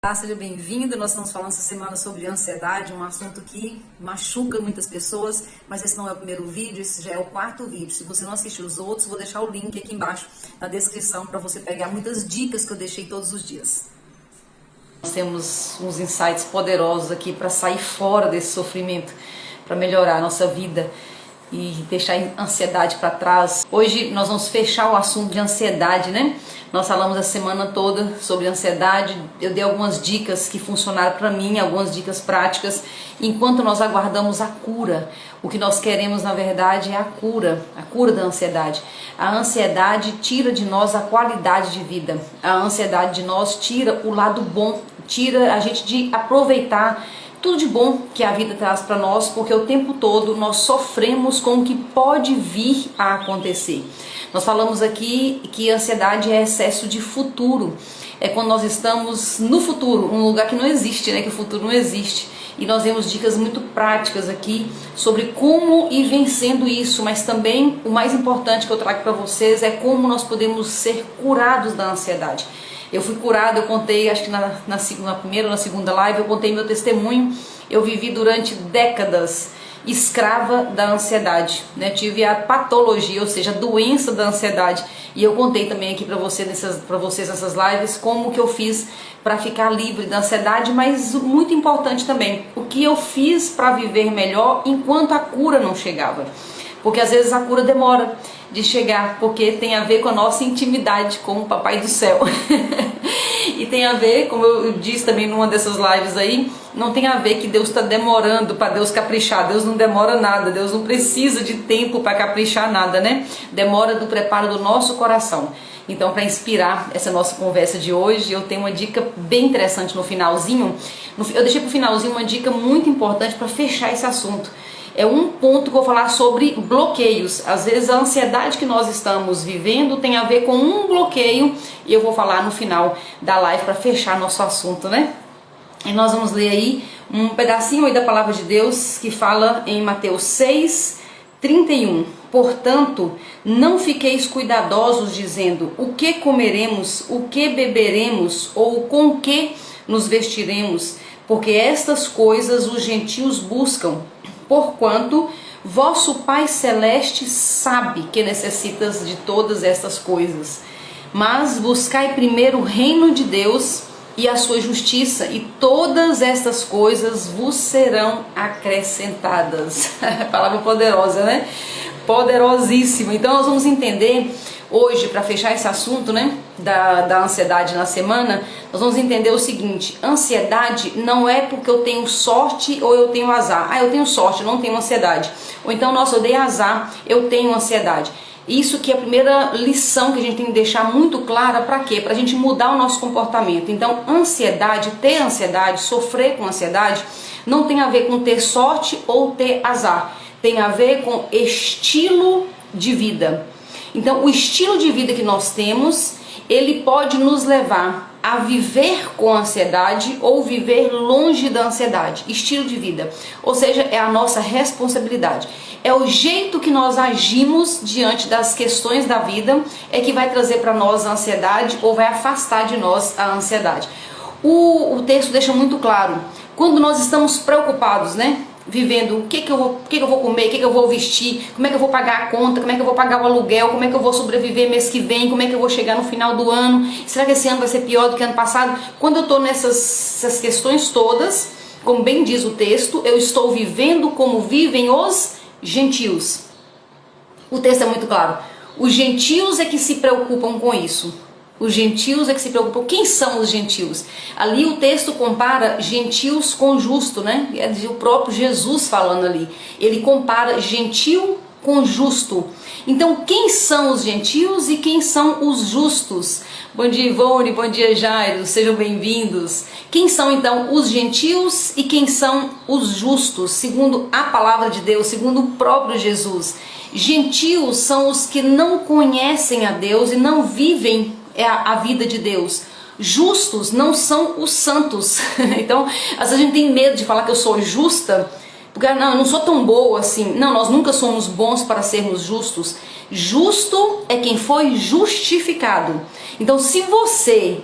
Olá, seja bem-vindo. Nós estamos falando essa semana sobre ansiedade, um assunto que machuca muitas pessoas, mas esse não é o primeiro vídeo, esse já é o quarto vídeo. Se você não assistiu os outros, vou deixar o link aqui embaixo na descrição para você pegar muitas dicas que eu deixei todos os dias. Nós temos uns insights poderosos aqui para sair fora desse sofrimento, para melhorar a nossa vida e deixar a ansiedade para trás. Hoje nós vamos fechar o assunto de ansiedade, né? Nós falamos a semana toda sobre ansiedade, eu dei algumas dicas que funcionaram para mim, algumas dicas práticas, enquanto nós aguardamos a cura. O que nós queremos, na verdade, é a cura da ansiedade. A ansiedade tira de nós a qualidade de vida, a ansiedade de nós tira o lado bom, tira a gente de aproveitar tudo de bom que a vida traz para nós, porque o tempo todo nós sofremos com o que pode vir a acontecer. Nós falamos aqui que a ansiedade é excesso de futuro, é quando nós estamos no futuro, um lugar que não existe, né? Que o futuro não existe. E nós demos dicas muito práticas aqui sobre como ir vencendo isso, mas também o mais importante que eu trago para vocês é como nós podemos ser curados da ansiedade. Eu fui curada, eu contei, acho que na primeira ou na segunda live, eu contei meu testemunho. Eu vivi durante décadas escrava da ansiedade, né? Tive a patologia, ou seja, a doença da ansiedade. E eu contei também aqui para vocês nessas lives como que eu fiz para ficar livre da ansiedade, mas muito importante também, o que eu fiz para viver melhor enquanto a cura não chegava. Porque às vezes a cura demora de chegar, porque tem a ver com a nossa intimidade com o Papai do Céu. E tem a ver, como eu disse também numa dessas lives aí, não tem a ver que Deus está demorando para Deus caprichar. Deus não demora nada, Deus não precisa de tempo para caprichar nada, né? Demora do preparo do nosso coração. Então, para inspirar essa nossa conversa de hoje, eu tenho uma dica bem interessante no finalzinho. Eu deixei para o finalzinho uma dica muito importante para fechar esse assunto. É um ponto que eu vou falar sobre bloqueios. Às vezes a ansiedade que nós estamos vivendo tem a ver com um bloqueio, e eu vou falar no final da live para fechar nosso assunto, né? E nós vamos ler aí um pedacinho aí da palavra de Deus que fala em Mateus 6:31. Portanto, não fiqueis cuidadosos dizendo o que comeremos, o que beberemos ou com que nos vestiremos, porque estas coisas os gentios buscam. Porquanto vosso Pai Celeste sabe que necessitas de todas estas coisas. Mas buscai primeiro o reino de Deus e a sua justiça, e todas estas coisas vos serão acrescentadas. Palavra poderosa, né? Poderosíssima. Então nós vamos entender hoje, para fechar esse assunto, né, da ansiedade na semana, nós vamos entender o seguinte: ansiedade não é porque eu tenho sorte ou eu tenho azar. Ah, eu tenho sorte, eu não tenho ansiedade. Ou então, nossa, eu dei azar, eu tenho ansiedade. Isso que é a primeira lição que a gente tem que deixar muito clara. Para quê? Para a gente mudar o nosso comportamento. Então, ansiedade, ter ansiedade, sofrer com ansiedade, não tem a ver com ter sorte ou ter azar. Tem a ver com estilo de vida. Então, o estilo de vida que nós temos, ele pode nos levar a viver com ansiedade ou viver longe da ansiedade. Estilo de vida, ou seja, é a nossa responsabilidade. É o jeito que nós agimos diante das questões da vida é que vai trazer para nós a ansiedade ou vai afastar de nós a ansiedade. O texto deixa muito claro, quando nós estamos preocupados, né? Vivendo o que eu vou comer, o que eu vou vestir, como é que eu vou pagar a conta, como é que eu vou pagar o aluguel, como é que eu vou sobreviver mês que vem, como é que eu vou chegar no final do ano, será que esse ano vai ser pior do que ano passado? Quando eu estou nessas questões todas, como bem diz o texto, eu estou vivendo como vivem os gentios. O texto é muito claro, os gentios é que se preocupam com isso. Os gentios é que se preocupam. Quem são os gentios? Ali o texto compara gentios com justo, né? É o próprio Jesus falando ali. Ele compara gentil com justo. Então, quem são os gentios e quem são os justos? Bom dia, Ivone, bom dia, Jairo, sejam bem-vindos. Quem são então os gentios e quem são os justos? Segundo a palavra de Deus, segundo o próprio Jesus. Gentios são os que não conhecem a Deus e não vivem a vida de Deus. Justos não são os santos. Então, às vezes a gente tem medo de falar que eu sou justa, porque não, eu não sou tão boa assim. Não, nós nunca somos bons para sermos justos. Justo é quem foi justificado. Então, se você,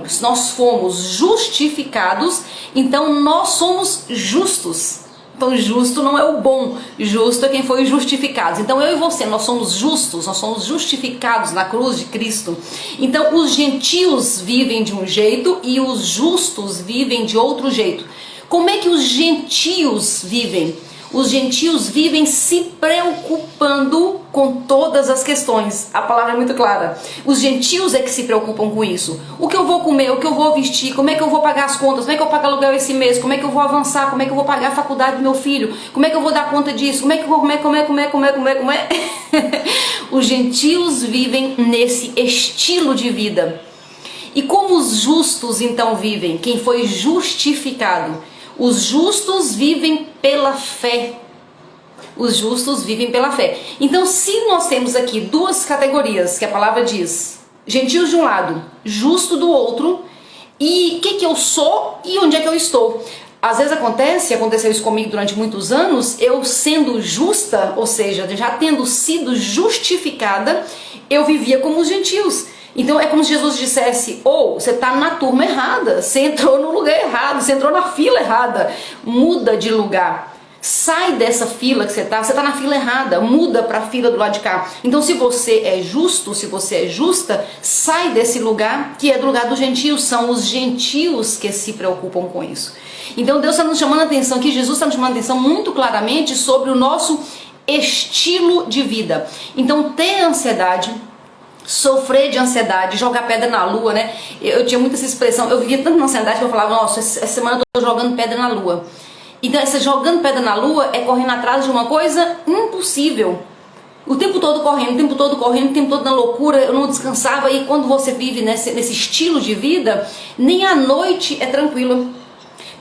se nós fomos justificados, então nós somos justos. Então, justo não é o bom, justo é quem foi justificado. Então, eu e você, nós somos justos, nós somos justificados na cruz de Cristo. Então, os gentios vivem de um jeito e os justos vivem de outro jeito. Como é que os gentios vivem? Os gentios vivem se preocupando com todas as questões. A palavra é muito clara. Os gentios é que se preocupam com isso. O que eu vou comer, o que eu vou vestir, como é que eu vou pagar as contas, como é que eu vou pagar aluguel esse mês, como é que eu vou avançar, como é que eu vou pagar a faculdade do meu filho, como é que eu vou dar conta disso, como é que eu vou como é. Os gentios vivem nesse estilo de vida. E como os justos então vivem? Quem foi justificado? Os justos vivem pela fé. Os justos vivem pela fé. Então, se nós temos aqui duas categorias que a palavra diz, gentios de um lado, justo do outro, e o que eu sou e onde é que eu estou? Às vezes aconteceu isso comigo durante muitos anos, eu sendo justa, ou seja, já tendo sido justificada, eu vivia como os gentios. Então é como se Jesus dissesse, você está na turma errada, você entrou no lugar errado, você entrou na fila errada, muda de lugar, sai dessa fila que você está na fila errada, muda para a fila do lado de cá. Então se você é justo, se você é justa, sai desse lugar que é do lugar dos gentios, são os gentios que se preocupam com isso. Então Deus está nos chamando a atenção aqui, Jesus está nos chamando a atenção muito claramente sobre o nosso estilo de vida. Então ter ansiedade, sofrer de ansiedade, jogar pedra na lua, né? Eu tinha muita essa expressão, eu vivia tanto na ansiedade que eu falava, nossa, essa semana eu tô jogando pedra na lua. Então essa jogando pedra na lua é correndo atrás de uma coisa impossível. O tempo todo correndo, o tempo todo correndo, o tempo todo na loucura, eu não descansava. E quando você vive nesse estilo de vida, nem a noite é tranquila.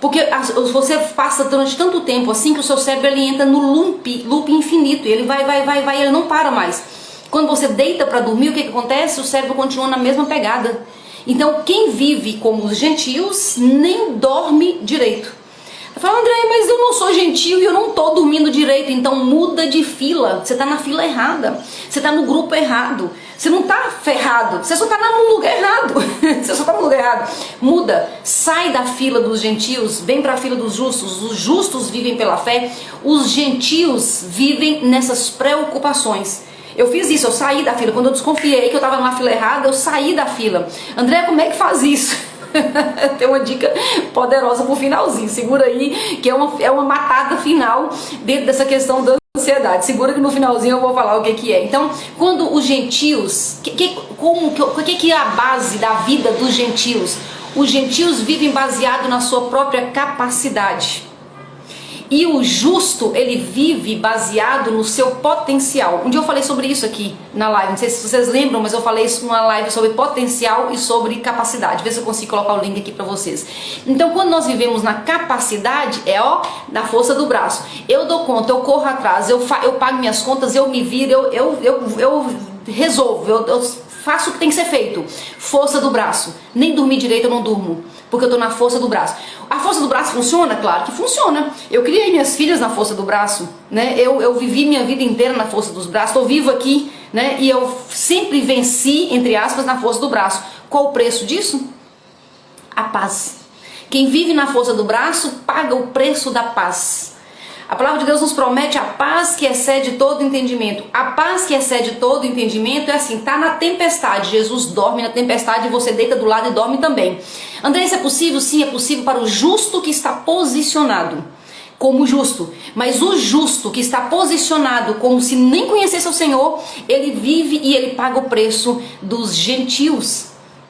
Porque você passa durante tanto tempo assim que o seu cérebro ele entra no loop infinito. E ele vai, ele não para mais. Quando você deita para dormir, o que acontece? O cérebro continua na mesma pegada. Então, quem vive como os gentios nem dorme direito. Fala, André, mas eu não sou gentil e eu não estou dormindo direito. Então, muda de fila. Você está na fila errada. Você está no grupo errado. Você não está ferrado. Você só está no lugar errado. Você só está no lugar errado. Muda. Sai da fila dos gentios. Vem para a fila dos justos. Os justos vivem pela fé. Os gentios vivem nessas preocupações. Eu fiz isso, eu saí da fila. Quando eu desconfiei que eu estava numa fila errada, eu saí da fila. André, como é que faz isso? Tem uma dica poderosa pro finalzinho. Segura aí, que é uma matada final dentro dessa questão da ansiedade. Segura que no finalzinho eu vou falar o que é. Então, quando os gentios, o que é a base da vida dos gentios? Os gentios vivem baseado na sua própria capacidade. E o justo, ele vive baseado no seu potencial. Um dia eu falei sobre isso aqui na live, não sei se vocês lembram, mas eu falei isso numa live sobre potencial e sobre capacidade. Vê se eu consigo colocar o link aqui para vocês. Então, quando nós vivemos na capacidade, na força do braço. Eu dou conta, eu corro atrás, eu pago minhas contas, eu me viro, eu resolvo, eu faço o que tem que ser feito. Força do braço. Nem dormir direito eu não durmo, porque eu tô na força do braço. A força do braço funciona? Claro que funciona. Eu criei minhas filhas na força do braço, né? Eu vivi minha vida inteira na força dos braços. Tô vivo aqui, né? E eu sempre venci, entre aspas, na força do braço. Qual o preço disso? A paz. Quem vive na força do braço paga o preço da paz. A palavra de Deus nos promete a paz que excede todo entendimento. A paz que excede todo entendimento é assim, tá na tempestade. Jesus dorme na tempestade e você deita do lado e dorme também. André, isso é possível? Sim, é possível para o justo que está posicionado como justo. Mas o justo que está posicionado como se nem conhecesse o Senhor, ele vive e ele paga o preço dos gentios.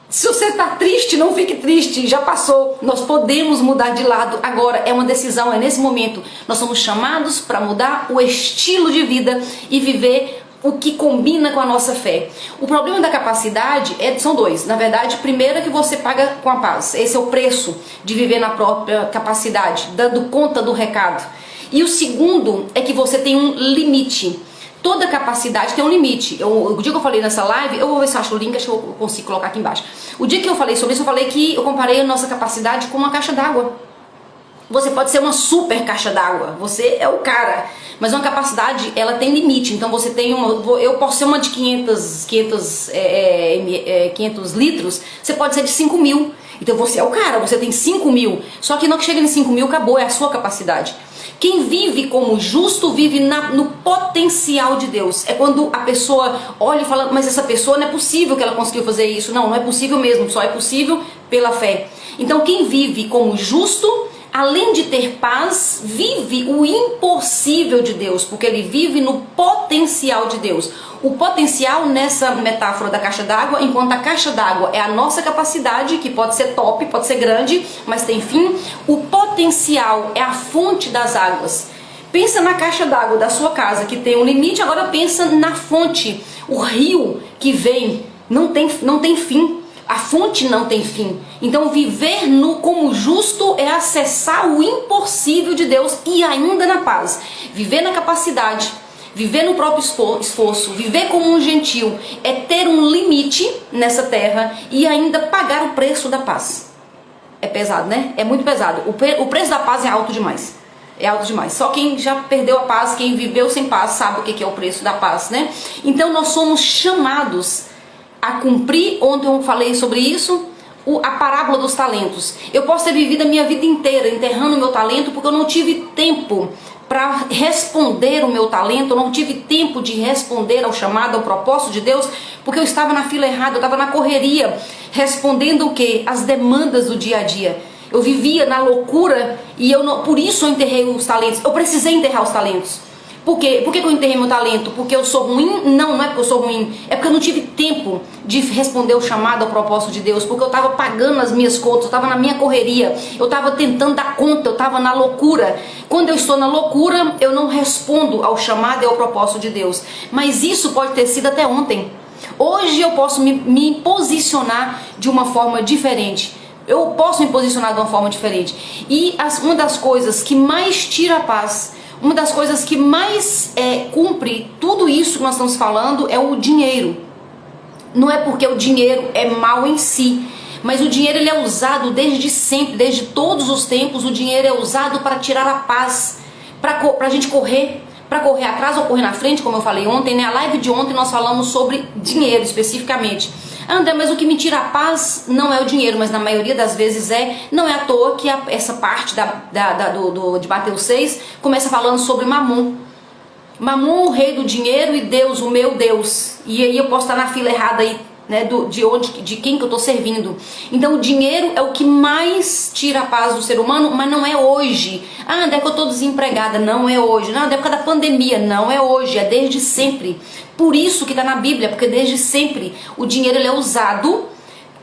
Se você está triste, não fique triste, já passou. Nós podemos mudar de lado agora, é uma decisão, é nesse momento. Nós somos chamados para mudar o estilo de vida e viver o que combina com a nossa fé. O problema da capacidade são dois. Na verdade, primeiro é que você paga com a paz. Esse é o preço de viver na própria capacidade, dando conta do recado. E o segundo é que você tem um limite. Toda capacidade tem um limite. O dia que eu falei nessa live, eu vou ver se eu acho o link, acho que eu consigo colocar aqui embaixo. O dia que eu falei sobre isso, eu falei que eu comparei a nossa capacidade com uma caixa d'água. Você pode ser uma super caixa d'água, você é o cara, mas uma capacidade, ela tem limite. Então você tem eu posso ser uma de 500 litros, você pode ser de 5.000. Então você é o cara, você tem 5.000. Só que não que chega em 5.000, acabou, é a sua capacidade. Quem vive como justo vive no potencial de Deus. É quando a pessoa olha e fala, mas essa pessoa não é possível que ela conseguiu fazer isso. Não, não é possível mesmo, só é possível pela fé. Então quem vive como justo, além de ter paz, vive o impossível de Deus, porque ele vive no potencial de Deus. O potencial nessa metáfora da caixa d'água, enquanto a caixa d'água é a nossa capacidade, que pode ser top, pode ser grande, mas tem fim, o potencial é a fonte das águas. Pensa na caixa d'água da sua casa, que tem um limite, agora pensa na fonte, o rio que vem, não tem fim. A fonte não tem fim. Então viver como justo é acessar o impossível de Deus e ainda na paz. Viver na capacidade, viver no próprio esforço, viver como um gentil, é ter um limite nessa terra e ainda pagar o preço da paz. É pesado, né? É muito pesado. O preço da paz é alto demais. É alto demais. Só quem já perdeu a paz, quem viveu sem paz, sabe o que é o preço da paz, né? Então nós somos chamados a cumprir. Ontem eu falei sobre isso, a parábola dos talentos. Eu posso ter vivido a minha vida inteira enterrando o meu talento porque eu não tive tempo para responder o meu talento, eu não tive tempo de responder ao chamado, ao propósito de Deus, porque eu estava na fila errada, eu estava na correria, respondendo o quê? As demandas do dia a dia. Eu vivia na loucura e por isso eu enterrei os talentos. Eu precisei enterrar os talentos. Por quê? Por que eu enterrei meu talento? Porque eu sou ruim? Não, não é porque eu sou ruim. É porque eu não tive tempo de responder o chamado ao propósito de Deus. Porque eu estava pagando as minhas contas, eu estava na minha correria. Eu estava tentando dar conta, eu estava na loucura. Quando eu estou na loucura, eu não respondo ao chamado e ao propósito de Deus. Mas isso pode ter sido até ontem. Hoje eu posso me posicionar de uma forma diferente. Eu posso me posicionar de uma forma diferente. E uma das coisas que mais tira a paz, uma das coisas que mais cumpre tudo isso que nós estamos falando é o dinheiro. Não é porque o dinheiro é mal em si, mas o dinheiro ele é usado desde sempre, desde todos os tempos. O dinheiro é usado para tirar a paz, para a gente correr atrás ou correr na frente, como eu falei ontem, né? A live de ontem nós falamos sobre dinheiro especificamente. André, mas o que me tira a paz não é o dinheiro, mas na maioria das vezes não é à toa que essa parte de Mateus 6 começa falando sobre Mamon. Mamon, o rei do dinheiro, e Deus, o meu Deus. E aí eu posso estar na fila errada aí, né, de quem que eu estou servindo. Então o dinheiro é o que mais tira a paz do ser humano, mas não é hoje. Ah, André, que eu estou desempregada. Não é hoje. Não, André, por causa da pandemia. Não é hoje, é desde sempre. Por isso que está na Bíblia, porque desde sempre o dinheiro ele é usado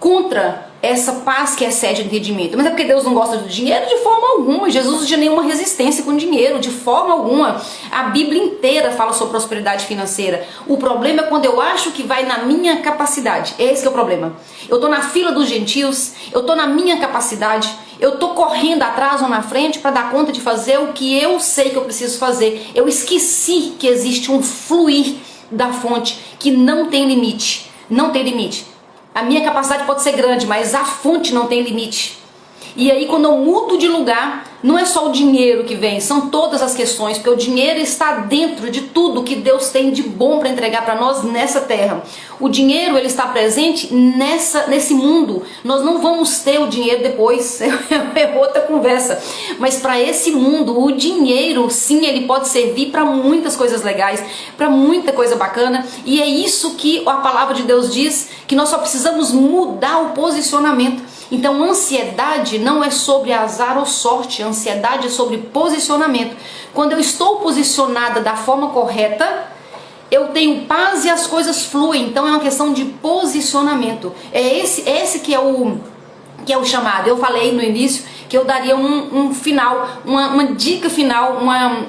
contra essa paz que excede o entendimento. Mas é porque Deus não gosta do dinheiro? De forma alguma. Jesus não tinha nenhuma resistência com o dinheiro, de forma alguma. A Bíblia inteira fala sobre prosperidade financeira. O problema é quando eu acho que vai na minha capacidade. Esse que é o problema. Eu estou na fila dos gentios, eu estou na minha capacidade, eu estou correndo atrás ou na frente para dar conta de fazer o que eu sei que eu preciso fazer. Eu esqueci que existe um fluir da fonte que não tem limite. Não tem limite. A minha capacidade pode ser grande, mas a fonte não tem limite. E aí quando eu mudo de lugar, não é só o dinheiro que vem, são todas as questões, porque o dinheiro está dentro de tudo que Deus tem de bom para entregar para nós nessa terra. O dinheiro ele está presente nesse mundo. Nós não vamos ter o dinheiro depois, é outra conversa. Mas para esse mundo, o dinheiro, sim, ele pode servir para muitas coisas legais, para muita coisa bacana. E é isso que a palavra de Deus diz, que nós só precisamos mudar o posicionamento. Então ansiedade não é sobre azar ou sorte, a ansiedade é sobre posicionamento. Quando eu estou posicionada da forma correta, eu tenho paz e as coisas fluem. Então é uma questão de posicionamento. É esse que é o chamado. Eu falei no início que eu daria um final, uma dica final,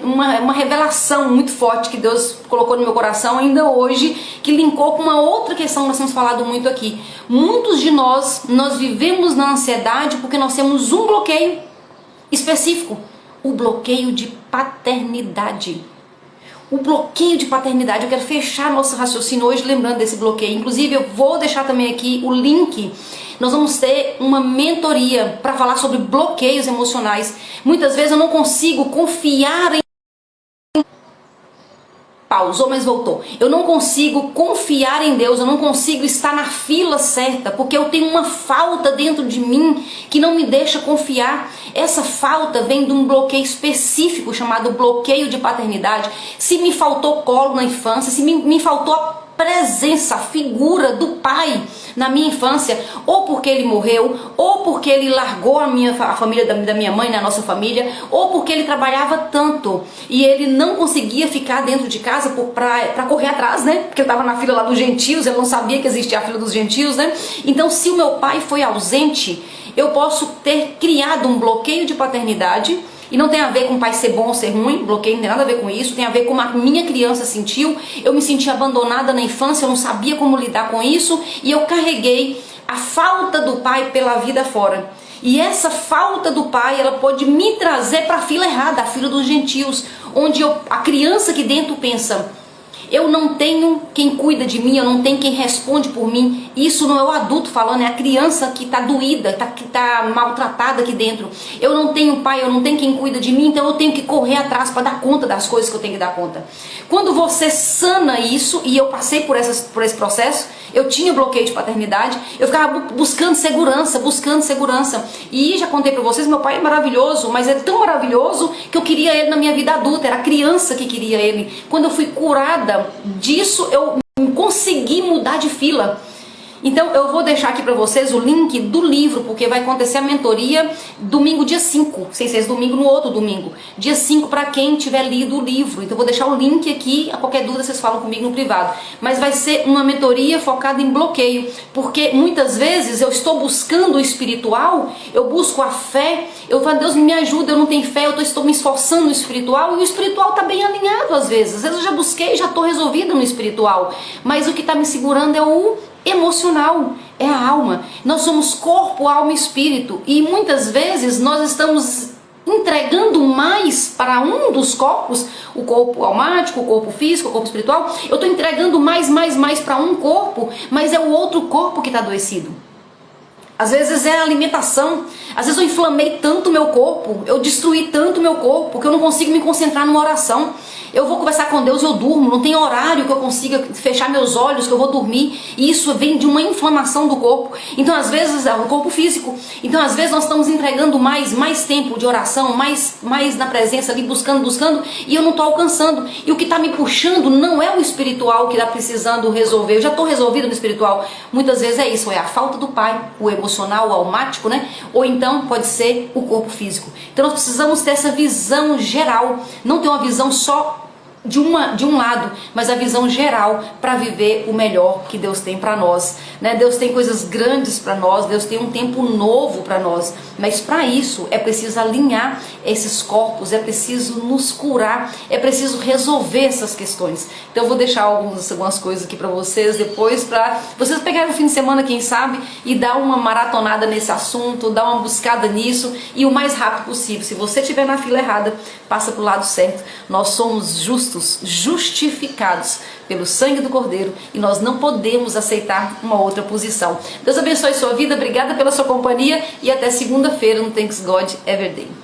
uma revelação muito forte que Deus colocou no meu coração ainda hoje, que linkou com uma outra questão que nós temos falado muito aqui. Muitos de nós vivemos na ansiedade porque nós temos um bloqueio específico, o bloqueio de paternidade. O bloqueio de paternidade, eu quero fechar nosso raciocínio hoje lembrando desse bloqueio. Inclusive eu vou deixar também aqui o link. Nós vamos ter uma mentoria para falar sobre bloqueios emocionais. Muitas vezes eu não consigo confiar em... Pausou, mas voltou. Eu não consigo confiar em Deus, eu não consigo estar na fila certa, porque eu tenho uma falta dentro de mim que não me deixa confiar. Essa falta vem de um bloqueio específico chamado bloqueio de paternidade. Se me faltou colo na infância, se me faltou a presença, a figura do pai na minha infância, ou porque ele morreu, ou porque ele largou a família da minha mãe, na nossa família, ou porque ele trabalhava tanto e ele não conseguia ficar dentro de casa para correr atrás, né? Porque eu estava na fila lá dos gentios, eu não sabia que existia a fila dos gentios, né? Então, se o meu pai foi ausente, eu posso ter criado um bloqueio de paternidade. E não tem a ver com o pai ser bom ou ser ruim, bloqueio não tem nada a ver com isso, tem a ver com como a minha criança sentiu. Eu me senti abandonada na infância, eu não sabia como lidar com isso e eu carreguei a falta do pai pela vida fora. E essa falta do pai, ela pode me trazer para a fila errada, a fila dos gentios, onde a criança aqui dentro pensa: eu não tenho quem cuida de mim, eu não tenho quem responde por mim. Isso não é o adulto falando, é a criança que está doída, que tá maltratada aqui dentro. Eu não tenho pai, eu não tenho quem cuida de mim, então eu tenho que correr atrás para dar conta das coisas que eu tenho que dar conta. Quando você sana isso, e eu passei por esse processo, eu tinha bloqueio de paternidade, eu ficava buscando segurança. E já contei para vocês, meu pai é maravilhoso, mas é tão maravilhoso que eu queria ele na minha vida adulta, era a criança que queria ele. Quando eu fui curada disso, eu consegui mudar de fila. Então eu vou deixar aqui para vocês o link do livro, porque vai acontecer a mentoria domingo dia 5, sem ser esse domingo, no outro domingo, dia 5, para quem tiver lido o livro. Então eu vou deixar o link aqui, a qualquer dúvida vocês falam comigo no privado. Mas vai ser uma mentoria focada em bloqueio, porque muitas vezes eu estou buscando o espiritual, eu busco a fé, eu falo: Deus me ajuda, eu não tenho fé, eu estou me esforçando no espiritual, e o espiritual está bem alinhado às vezes eu já busquei, já estou resolvida no espiritual, mas o que está me segurando é o emocional, é a alma. Nós somos corpo, alma e espírito, e muitas vezes nós estamos entregando mais para um dos corpos, o corpo almático, o corpo físico, o corpo espiritual. Eu estou entregando mais para um corpo, mas é o outro corpo que está adoecido. Às vezes é a alimentação, às vezes eu inflamei tanto o meu corpo, eu destruí tanto o meu corpo, que eu não consigo me concentrar numa oração. Eu vou conversar com Deus, eu durmo, não tem horário que eu consiga fechar meus olhos, que eu vou dormir, e isso vem de uma inflamação do corpo. Então às vezes é o corpo físico, então às vezes nós estamos entregando mais tempo de oração, mais na presença ali, buscando, e eu não estou alcançando. E o que está me puxando não é o espiritual que está precisando resolver, eu já estou resolvido no espiritual. Muitas vezes é isso, é a falta do pai, o emocional, o almático, né? Ou então pode ser o corpo físico. Então nós precisamos ter essa visão geral, não ter uma visão só de um lado, mas a visão geral para viver o melhor que Deus tem para nós, né? Deus tem coisas grandes para nós, Deus tem um tempo novo para nós, mas para isso é preciso alinhar esses corpos, é preciso nos curar, é preciso resolver essas questões. Então eu vou deixar algumas coisas aqui para vocês depois, para vocês pegarem o fim de semana, quem sabe, e dar uma maratonada nesse assunto, dar uma buscada nisso, e o mais rápido possível. Se você estiver na fila errada, passa para o lado certo. Nós somos justificados pelo sangue do Cordeiro, e nós não podemos aceitar uma outra posição. Deus abençoe sua vida, obrigada pela sua companhia, e até segunda-feira no Thanks God Every Day.